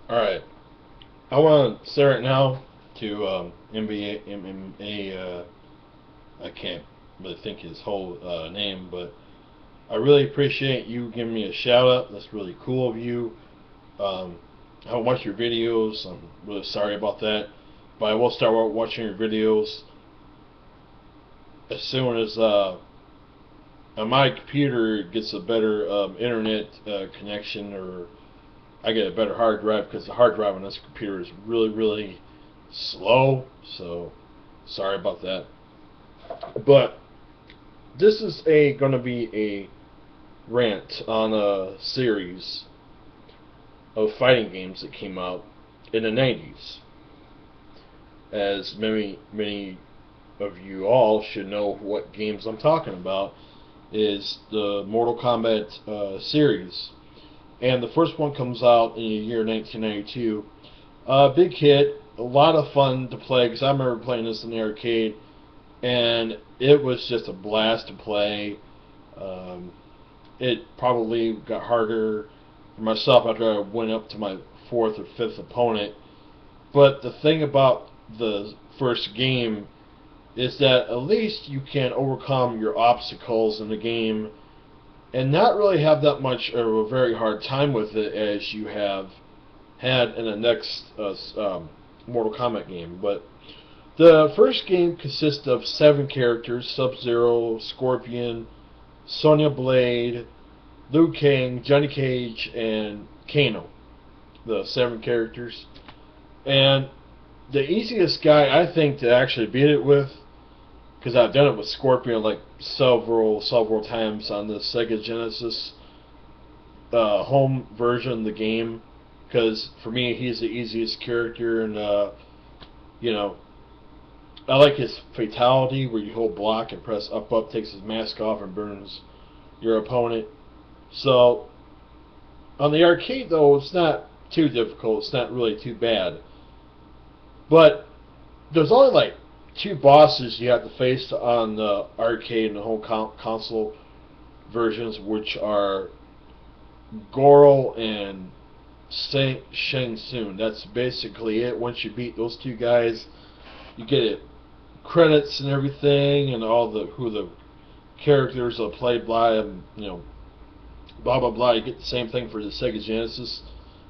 Alright, I want to say right now to NBA, I can't really think his whole name, but I really appreciate you giving me a shout out. That's really cool of you. Um, I don't watch your videos. I'm really sorry about that, but I will start watching your videos as soon as my computer gets a better internet connection, or I get a better hard drive, because the hard drive on this computer is really, really slow. So sorry about that. But this is a going to be a rant on a series of fighting games that came out in the 90s. As many of you all should know what games I'm talking about, is the Mortal Kombat series. And the first one comes out in the year 1992. Big hit, a lot of fun to play, because I remember playing this in the arcade, and it was just a blast to play. Um, it probably got harder for myself after I went up to my fourth or fifth opponent. But the thing about the first game is that at least you can overcome your obstacles in the game and not really have that much of a very hard time with it as you have had in the next Mortal Kombat game. But the first game consists of 7 characters: Sub-Zero, Scorpion, Sonya Blade, Liu Kang, Johnny Cage, and Kano. The 7 characters. And the easiest guy, I think, to actually beat it with, because I've done it with Scorpion like several times on the Sega Genesis home version of the game, because for me he's the easiest character, and you know, I like his fatality where you hold block and press up, takes his mask off and burns your opponent. So on the arcade though, it's not too difficult, it's not really too bad. But there's only like 2 bosses you have to face on the arcade and the home console versions, which are Goro and Shang Tsung. That's basically it. Once you beat those 2 guys, you get it, credits and everything, and all the who the characters are played by, and blah blah blah. You get the same thing for the Sega Genesis.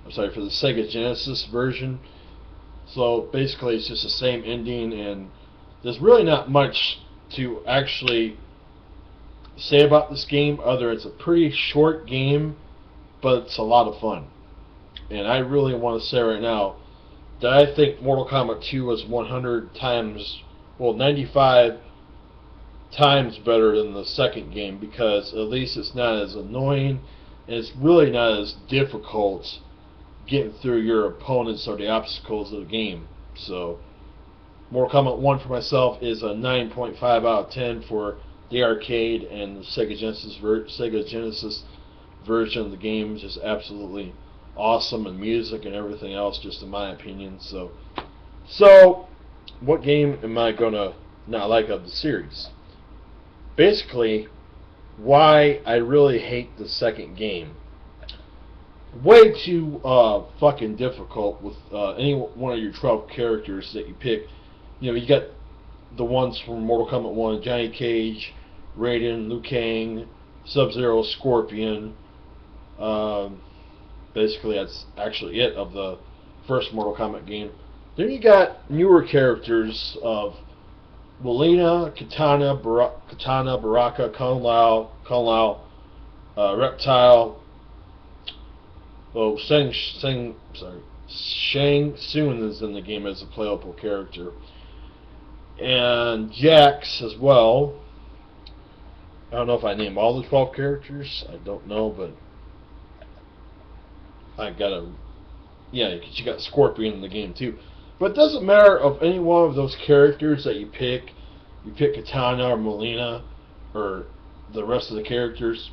I'm sorry, for the Sega Genesis version. So basically, it's just the same ending, and there's really not much to actually say about this game, other it's a pretty short game, but it's a lot of fun. And I really want to say right now that I think Mortal Kombat 2 is 100 times, well, 95 times better than the second game, because at least it's not as annoying, and it's really not as difficult getting through your opponents or the obstacles of the game. So Mortal Kombat 1 for myself is a 9.5 out of 10 for the arcade, and the Sega Genesis version of the game is just absolutely awesome, and music and everything else, just in my opinion. So what game am I gonna not like of the series? Basically, why I really hate the second game. Way too fucking difficult with any one of your 12 characters that you pick. You got the ones from Mortal Kombat 1: Johnny Cage, Raiden, Liu Kang, Sub-Zero, Scorpion. Basically, that's actually it of the first Mortal Kombat game. Then you got newer characters of Melina, Katana, Baraka, Kung Lao, Reptile. Shang Tsung is in the game as a playable character, and Jax as well. I don't know if I name all the 12 characters. I don't know, but I gotta. Yeah, because you got Scorpion in the game too. But it doesn't matter of any one of those characters that you pick. You pick Katana or Melina or the rest of the characters,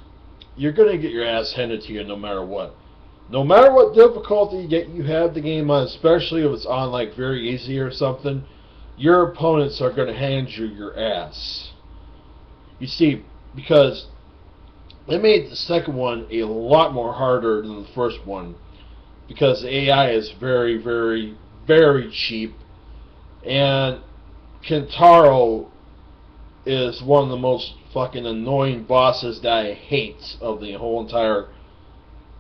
you're gonna get your ass handed to you no matter what. No matter what difficulty you have the game on, especially if it's on like very easy or something, your opponents are going to hand you your ass. You see, because they made the second one a lot more harder than the first one. because the AI is very, very, very cheap, and Kentaro is one of the most fucking annoying bosses that I hate of the whole entire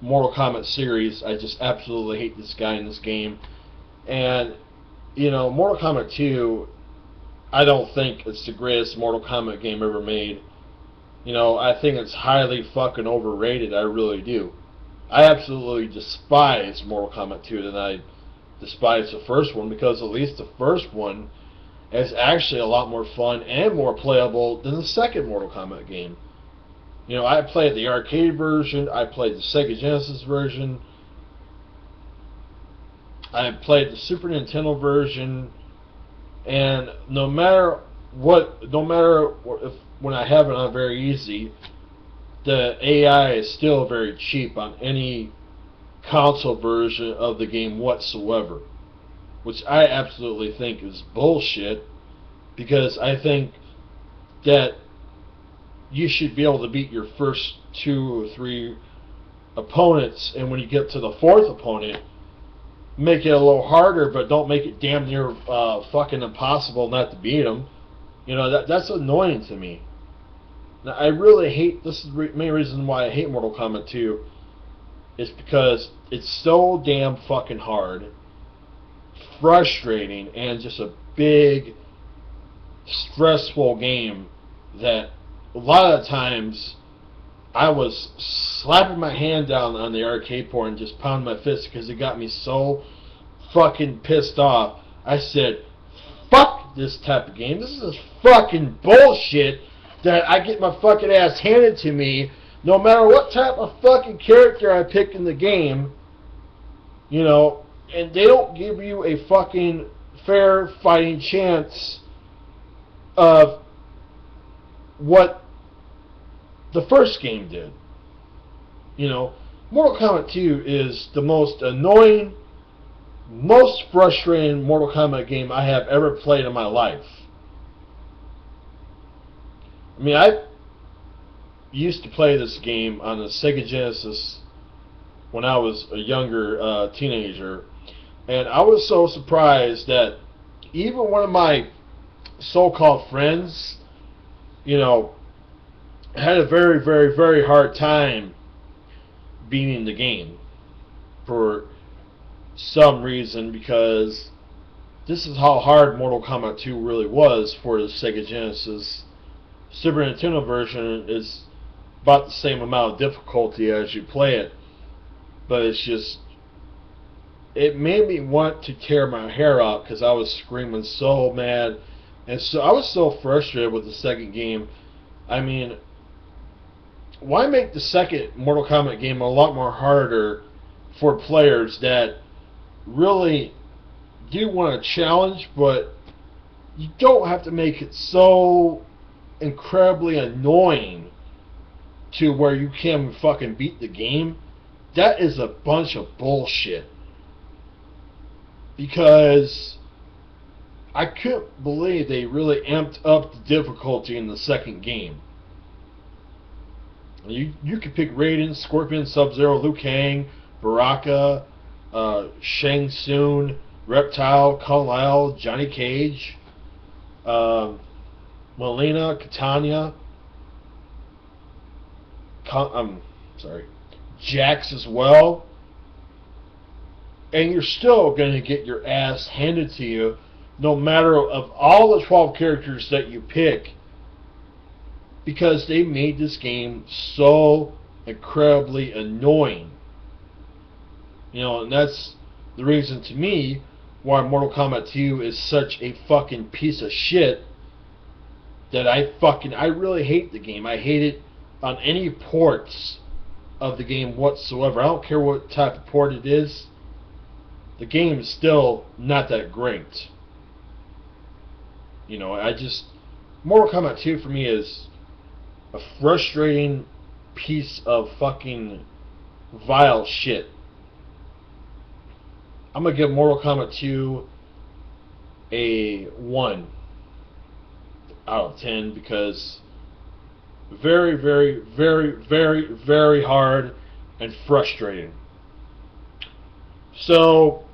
Mortal Kombat series. I just absolutely hate this guy in this game. And, you know, Mortal Kombat 2, I don't think it's the greatest Mortal Kombat game ever made. You know, I think it's highly fucking overrated. I really do. I absolutely despise Mortal Kombat 2 than I despise the first one, because at least the first one is actually a lot more fun and more playable than the second Mortal Kombat game. You know, I played the arcade version, I played the Sega Genesis version, I played the Super Nintendo version, and no matter if when I have it on very easy, the AI is still very cheap on any console version of the game whatsoever, which I absolutely think is bullshit, because I think that you should be able to beat your first 2 or 3 opponents, and when you get to the 4th opponent, make it a little harder, but don't make it damn near fucking impossible not to beat them. You know, that's annoying to me. Now, I really hate, this is the main reason why I hate Mortal Kombat 2, is because it's so damn fucking hard, frustrating, and just a big, stressful game that a lot of the times I was slapping my hand down on the arcade port and just pounding my fist because it got me so fucking pissed off. I said, fuck this type of game. This is fucking bullshit that I get my fucking ass handed to me no matter what type of fucking character I pick in the game. You know, and they don't give you a fucking fair fighting chance of what the first game did. You know, Mortal Kombat 2 is the most annoying, most frustrating Mortal Kombat game I have ever played in my life. I mean, I used to play this game on the Sega Genesis when I was a younger teenager, and I was so surprised that even one of my so-called friends, you know, had a very, very, very hard time beating the game for some reason, because this is how hard Mortal Kombat 2 really was for the Sega Genesis. Super Nintendo version is about the same amount of difficulty as you play it, but it's just, it made me want to tear my hair out because I was screaming so mad, and so I was so frustrated with the second game. I mean, why make the second Mortal Kombat game a lot more harder for players that really do want a challenge, but you don't have to make it so incredibly annoying to where you can't fucking beat the game? That is a bunch of bullshit. Because I couldn't believe they really amped up the difficulty in the second game. You could pick Raiden, Scorpion, Sub-Zero, Liu Kang, Baraka, Shang Tsung, Reptile, Kung Lao, Johnny Cage, Melina, Katana, Jax as well, and you're still going to get your ass handed to you, no matter of all the 12 characters that you pick, because they made this game so incredibly annoying. You know, and that's the reason to me why Mortal Kombat 2 is such a fucking piece of shit, that I really hate the game. I hate it on any ports of the game whatsoever. I don't care what type of port it is. The game is still not that great. You know, Mortal Kombat 2 for me is a frustrating piece of fucking vile shit. I'm going to give Mortal Kombat 2 a 1 out of 10, because very, very, very, very, very hard and frustrating. So,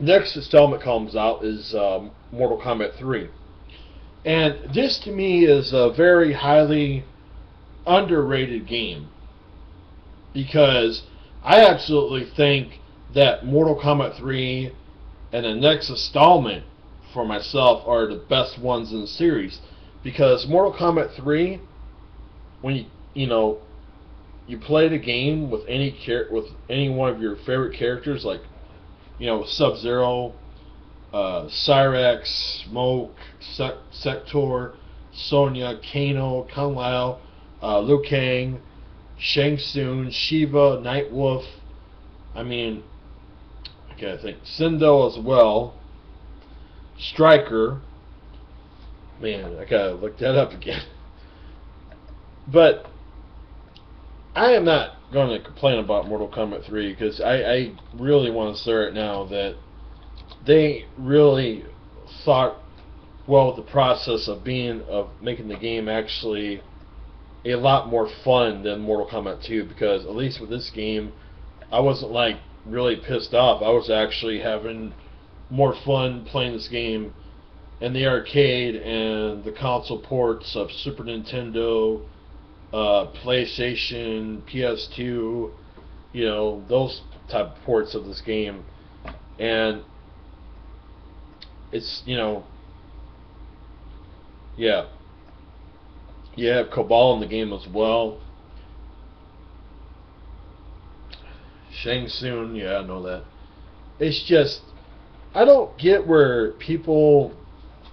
next installment comes out is Mortal Kombat 3. And this to me is a very highly underrated game because I absolutely think that Mortal Kombat 3 and the next installment for myself are the best ones in the series because Mortal Kombat 3, when you play the game with any one of your favorite characters, like Sub-Zero, Cyrax, Smoke, Sector, Sonya, Kano, Kung Lao, Liu Kang, Shang Tsung, Shiva, Nightwolf. I mean, I gotta think. Sindo as well. Striker. Man, I gotta look that up again. But I am not going to complain about Mortal Kombat 3 because I really want to say right now that they really thought well with the process of making the game actually a lot more fun than Mortal Kombat 2 because at least with this game I wasn't like really pissed off. I was actually having more fun playing this game in the arcade and the console ports of Super Nintendo, PlayStation, PS2, those type of ports of this game. And it's, yeah. You have Cabal in the game as well. Shang Tsung, yeah, I know that. It's just, I don't get where people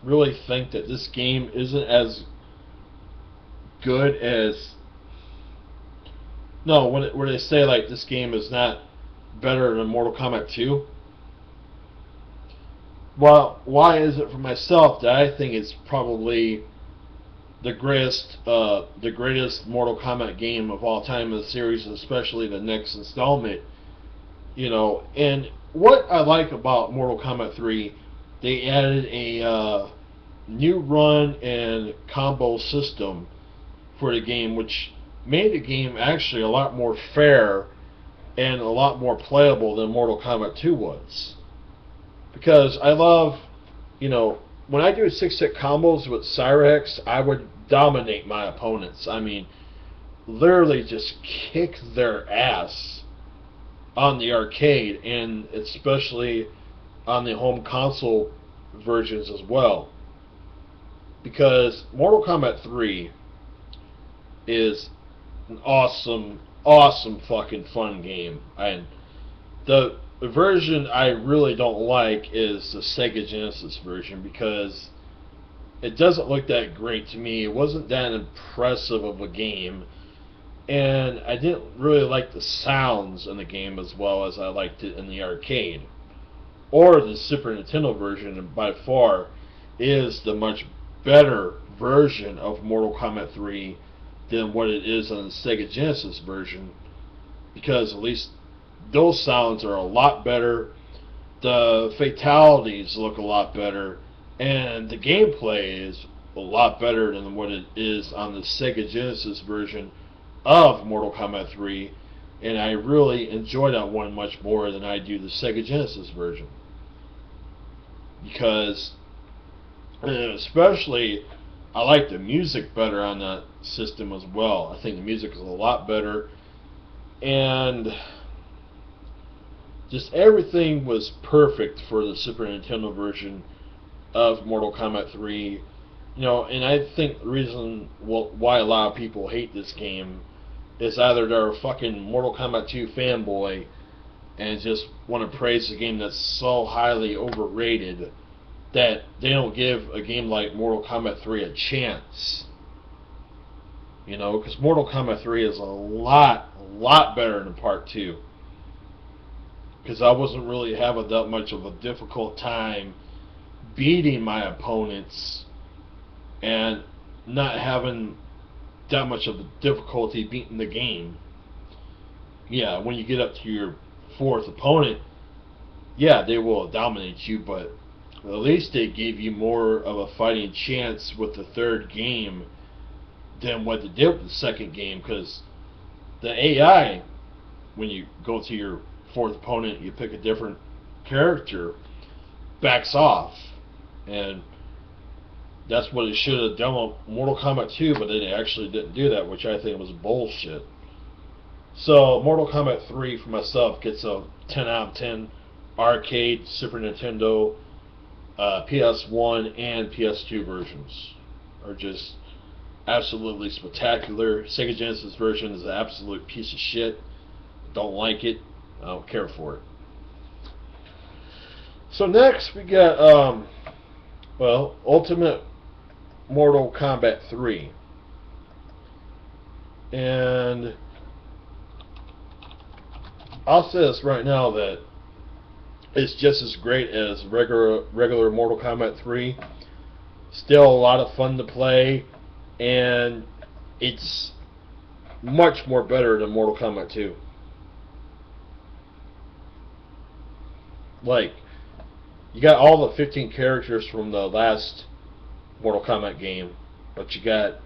really think that this game isn't as good as. No, where they say like this game is not better than Mortal Kombat 2. Well, why is it for myself that I think it's probably the greatest Mortal Kombat game of all time in the series, especially the next installment. And what I like about Mortal Kombat 3, they added a new run and combo system for the game, which made the game actually a lot more fair and a lot more playable than Mortal Kombat 2 was. Because I love, when I do 6-hit combos with Cyrax, I would dominate my opponents. I mean, literally just kick their ass on the arcade and especially on the home console versions as well. Because Mortal Kombat 3 is an awesome, awesome fucking fun game. And the version I really don't like is the Sega Genesis version because it doesn't look that great to me. It wasn't that impressive of a game, and I didn't really like the sounds in the game as well as I liked it in the arcade. Or the Super Nintendo version, and by far is the much better version of Mortal Kombat 3 than what it is on the Sega Genesis version, because at least those sounds are a lot better, the fatalities look a lot better, and the gameplay is a lot better than what it is on the Sega Genesis version of Mortal Kombat 3, and I really enjoy that one much more than I do the Sega Genesis version. Because, especially, I like the music better on that system as well. I think the music is a lot better, and just everything was perfect for the Super Nintendo version of Mortal Kombat 3. And I think the reason why a lot of people hate this game is either they're a fucking Mortal Kombat 2 fanboy and just want to praise a game that's so highly overrated that they don't give a game like Mortal Kombat 3 a chance. Because Mortal Kombat 3 is a lot better than Part 2. Because I wasn't really having that much of a difficult time beating my opponents and not having that much of a difficulty beating the game. Yeah, when you get up to your fourth opponent, yeah, they will dominate you, but at least they gave you more of a fighting chance with the third game than what they did with the second game, because the AI, when you go to your fourth opponent, you pick a different character, backs off. And that's what it should have done with Mortal Kombat 2, but they actually didn't do that, which I think was bullshit. So, Mortal Kombat 3 for myself gets a 10 out of 10. Arcade, Super Nintendo, PS1, and PS2 versions are just absolutely spectacular. Sega Genesis version is an absolute piece of shit. Don't like it. I don't care for it. So next we got, Ultimate Mortal Kombat 3. And I'll say this right now that it's just as great as regular Mortal Kombat 3. Still a lot of fun to play, and it's much more better than Mortal Kombat 2. Like, you got all the 15 characters from the last Mortal Kombat game, but you got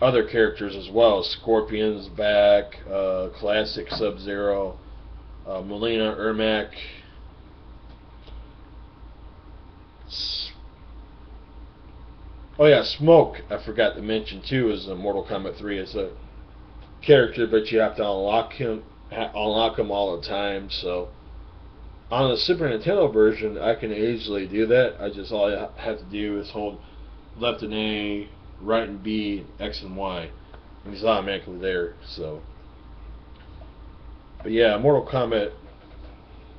other characters as well. Scorpion's back, Classic Sub-Zero, Melina, Ermac. Oh yeah, Smoke, I forgot to mention too, is in Mortal Kombat 3 as a character, but you have to unlock him all the time. So on the Super Nintendo version, I can easily do that. All I have to do is hold left and A, right and B, X and Y, and he's automatically there. So, but yeah, Mortal Kombat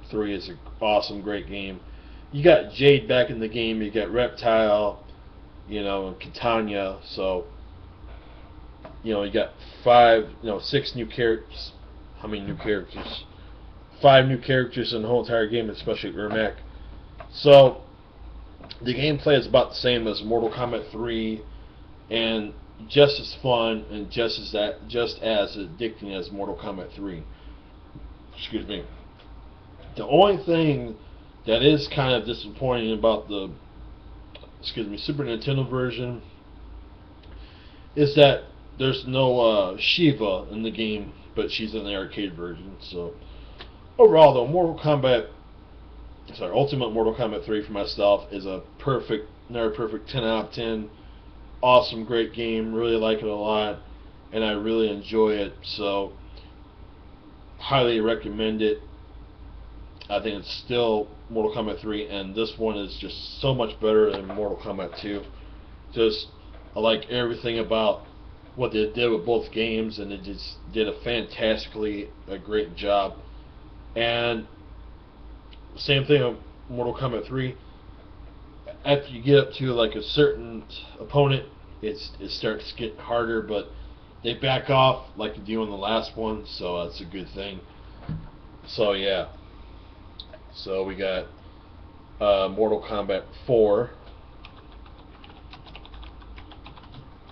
3 is an awesome, great game. You got Jade back in the game. You got Reptile, and Katanya. So, you got six new characters. How many new characters? 5 new characters in the whole entire game, especially Ermac. So, the gameplay is about the same as Mortal Kombat 3, and just as fun and just as addicting as Mortal Kombat 3. Excuse me. The only thing that is kind of disappointing about the Super Nintendo version is that there's no Shiva in the game, but she's in the arcade version. So overall, though, Ultimate Mortal Kombat 3 for myself is a near perfect 10 out of 10. Awesome, great game. Really like it a lot, and I really enjoy it. So highly recommend it. I think it's still Mortal Kombat 3, and this one is just so much better than Mortal Kombat 2. I like everything about what they did with both games, and they just did a great job. And same thing with Mortal Kombat 3. After you get up to like a certain opponent, it starts to get harder, but they back off like you do in the last one, so that's a good thing. So yeah. So we got Mortal Kombat 4.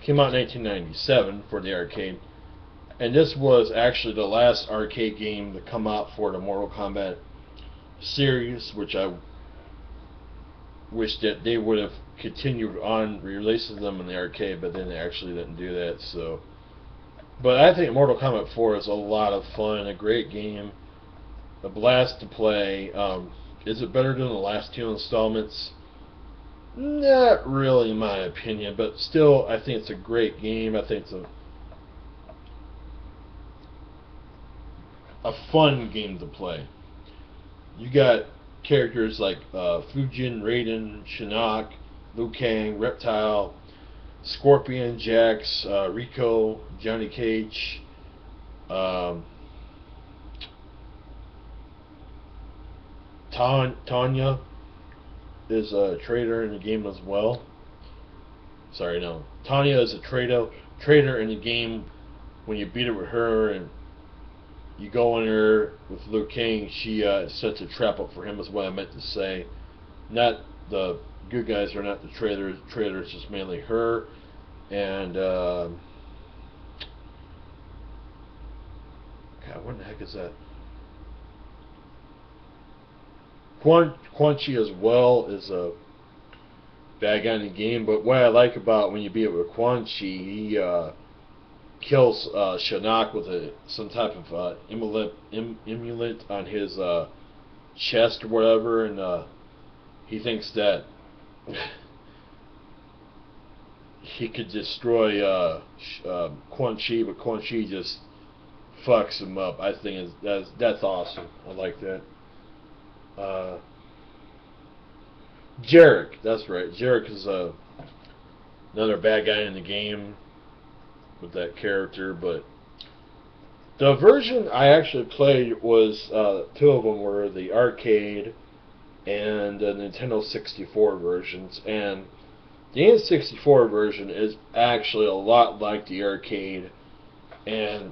Came out in 1997 for the arcade. And this was actually the last arcade game to come out for the Mortal Kombat series, which I wish that they would have continued on releasing them in the arcade, but then they actually didn't do that. So, but I think Mortal Kombat 4 is a lot of fun, a great game, a blast to play. Is it better than the last 2 installments? Not really, in my opinion, but still, I think it's a great game. I think it's a fun game to play. You got characters like Fujin, Raiden, Shinnok, Liu Kang, Reptile, Scorpion, Jax, Rico, Johnny Cage, Tanya is a traitor in the game as well. Sorry, no. Tanya is a traitor in the game. When you beat it with her and you go in her with Liu Kang, she sets a trap up for him, is what I meant to say. Not the good guys are not the traitors. Traitors just mainly her. And God, what the heck is that? Quan Chi as well is a bad guy in the game, but what I like about when you beat it with Quan Chi, kills Shinnok with some type of amulet on his chest or whatever, and he thinks that he could destroy Quan Chi, but Quan Chi just fucks him up. I think that's awesome. I like that. Jarek, that's right. Jarek is another bad guy in the game with that character, but the version I actually played was two of them were the arcade and the Nintendo 64 versions, and the N64 version is actually a lot like the arcade, and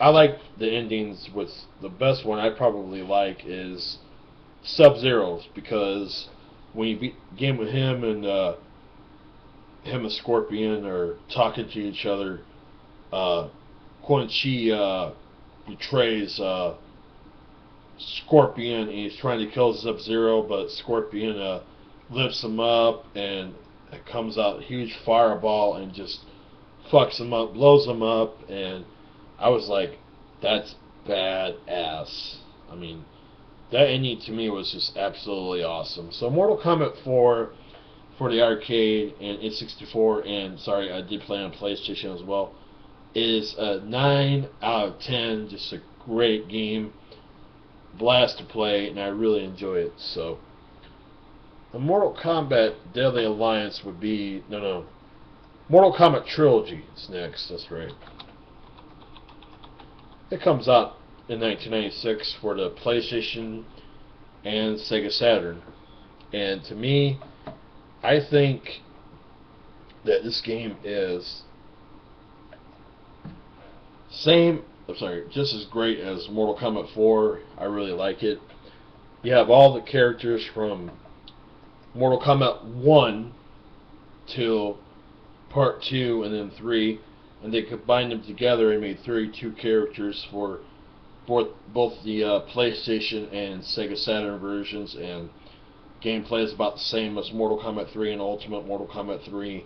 I like the endings. With the best one I probably like is Sub-Zero's, because when you beat the game with him and him and Scorpion are talking to each other, Quan Chi betrays Scorpion, and he's trying to kill Sub-Zero, but Scorpion lifts him up, and it comes out a huge fireball and just fucks him up, blows him up, and I was like, that's badass. I mean, that ending to me was just absolutely awesome. So Mortal Kombat 4 for the arcade and N64, and sorry, I did play on PlayStation as well, is a 9 out of 10. Just a great game. Blast to play, and I really enjoy it. So the Mortal Kombat Deadly Alliance would be Mortal Kombat Trilogy is next. That's right. It comes out in 1996 for the PlayStation and Sega Saturn, and to me, I think that this game is just as great as Mortal Kombat 4. I really like it. You have all the characters from Mortal Kombat 1 till Part 2 and then 3, and they combined them together and made 32 characters for both the PlayStation and Sega Saturn versions, and gameplay is about the same as Mortal Kombat 3 and Ultimate Mortal Kombat 3.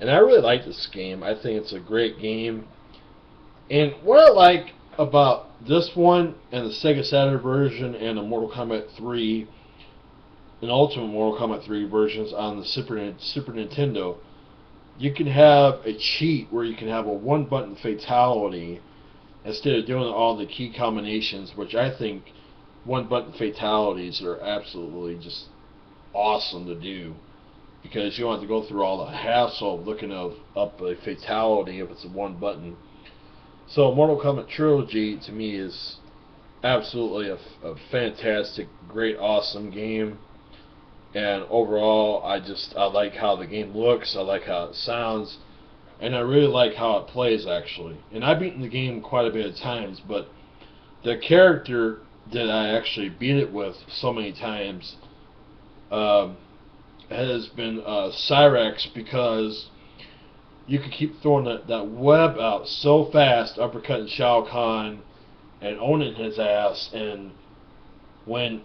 And I really like this game. I think it's a great game. And what I like about this one and the Sega Saturn version and the Mortal Kombat 3 and Ultimate Mortal Kombat 3 versions on the Super Nintendo, you can have a cheat where you can have a one-button fatality instead of doing all the key combinations, which I think one-button fatalities are absolutely just awesome to do, because you don't have to go through all the hassle of looking up a fatality if it's a one button. So Mortal Kombat Trilogy to me is absolutely a fantastic, great, awesome game. And overall, I like how the game looks, I like how it sounds, and I really like how it plays, actually. And I've beaten the game quite a bit of times, but the character that I actually beat it with so many times has been Cyrax, because you can keep throwing that web out so fast, uppercutting Shao Kahn and owning his ass, and when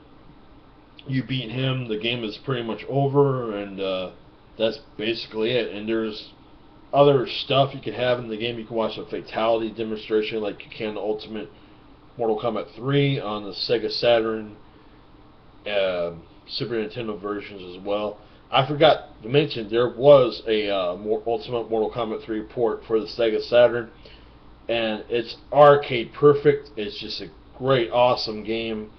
you beat him, the game is pretty much over, and that's basically it. And there's other stuff you can have in the game. You can watch a fatality demonstration like you can in Ultimate Mortal Kombat 3 on the Sega Saturn, Super Nintendo versions as well. I forgot to mention there was a Ultimate Mortal Kombat 3 port for the Sega Saturn, and it's arcade perfect. It's just a great, awesome game.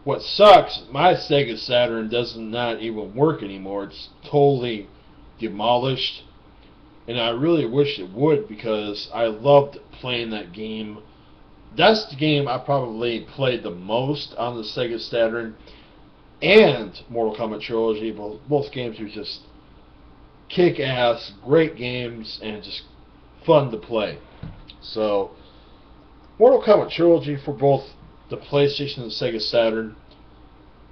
What sucks, my Sega Saturn does not even work anymore. It's totally demolished, and I really wish it would, because I loved playing that game. That's the game I probably played the most on the Sega Saturn and Mortal Kombat Trilogy. Both games are just kick-ass, great games, and just fun to play. So, Mortal Kombat Trilogy for both the PlayStation and Sega Saturn.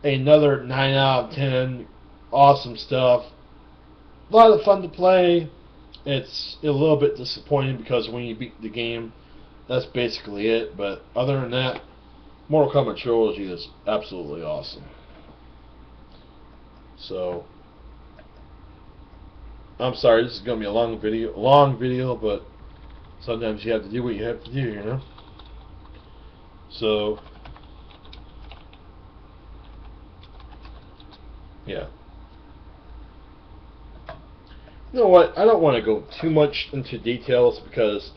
Another 9 out of 10. Awesome stuff. A lot of fun to play. It's a little bit disappointing because when you beat the game, that's basically it. But other than that, Mortal Kombat Trilogy is absolutely awesome. So, I'm sorry, this is going to be a long video, but sometimes you have to do what you have to do, you know? So, yeah. You know what? I don't want to go too much into details because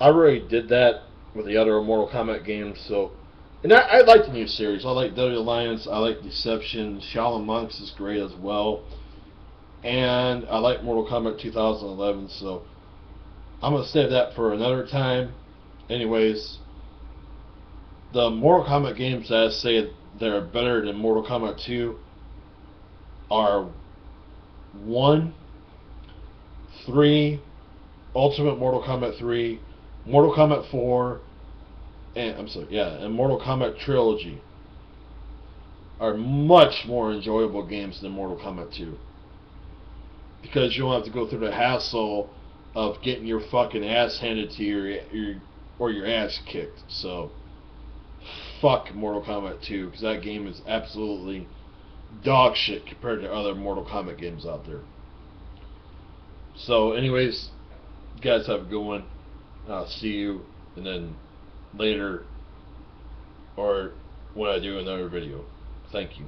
I already did that with the other Mortal Kombat games. So, and I like the new series. I like Deadly Alliance. I like Deception. Shaolin Monks is great as well. And I like Mortal Kombat 2011. So I'm gonna save that for another time. Anyways, the Mortal Kombat games that I say they're better than Mortal Kombat 2 are 1, 3, Ultimate Mortal Kombat 3, Mortal Kombat 4, and Mortal Kombat Trilogy are much more enjoyable games than Mortal Kombat 2. Because you don't have to go through the hassle of getting your fucking ass handed to your ass kicked. So, fuck Mortal Kombat 2, because that game is absolutely dog shit compared to other Mortal Kombat games out there. So, anyways, you guys have a good one. I'll see you, and then later, or when I do another video. Thank you.